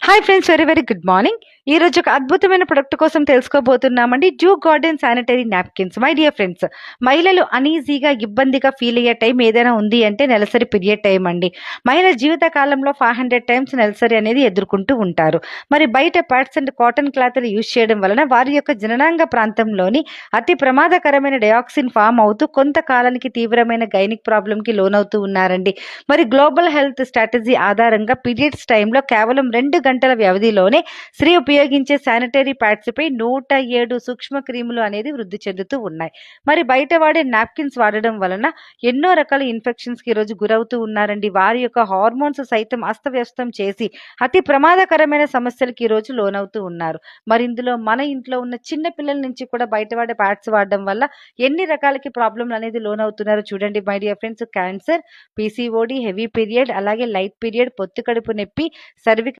Hi friends, very very good morning. ఈ రోజు ఒక అద్భుతమైన ప్రొడక్ట్ కోసం తెలుసుకోబోతున్నామండి. Zoo garden sanitary napkins. My dear friends, మహిళలు అనీజీగా ఇబ్బందిగా ఫీల్ అయ్యే టైం ఏదైనా ఉంది అంటే నెలసరి పీరియడ్ టైం అండి. మహిళ జీవిత కాలంలో 500 టైమ్స్ నెలసరి అనేది ఎదుర్కొంటూ ఉంటారు. మరి బయట ప్యాడ్స్ అండ్ కాటన్ క్లాత్లు యూజ్ చేయడం వలన వారి యొక్క జననాంగ ప్రాంతంలోని అతి ప్రమాదకరమైన డయాక్సిన్ ఫామ్ అవుతూ కొంతకాలానికి తీవ్రమైన గైనిక్ ప్రాబ్లంకి లోనవుతూ ఉన్నారండి. మరి గ్లోబల్ హెల్త్ స్ట్రాటజీ ఆధారంగా పీరియడ్స్ టైంలో కేవలం 2 గంటల వ్యవధిలోనే స్త్రీ ఉపయోగించే శానిటరీ ప్యాడ్స్ పై 107 సూక్ష్మ క్రిములు అనేది వృద్ధి చెందుతూ ఉన్నాయి. మరి బయట వాడే నాప్కిన్స్ వాడడం వలన ఎన్నో రకాల ఇన్ఫెక్షన్స్ కి ఈరోజు గురవుతూ ఉన్నారండి. వారి యొక్క హార్మోన్స్ సైతం అస్తవ్యస్తం చేసి అతి ప్రమాదకరమైన సమస్యలకి ఈరోజు లోనవుతూ ఉన్నారు. మరి ఇందులో మన ఇంట్లో ఉన్న చిన్న పిల్లల నుంచి కూడా బయట వాడే ప్యాడ్స్ వాడడం వల్ల ఎన్ని రకాలకి ప్రాబ్లంలు అనేది లోనవుతున్నారు చూడండి my dear friends. Cancer, PCOD, heavy period, అలాగే లైట్ పీరియడ్, పొత్తు కడుపు నొప్పి, సర్వికల్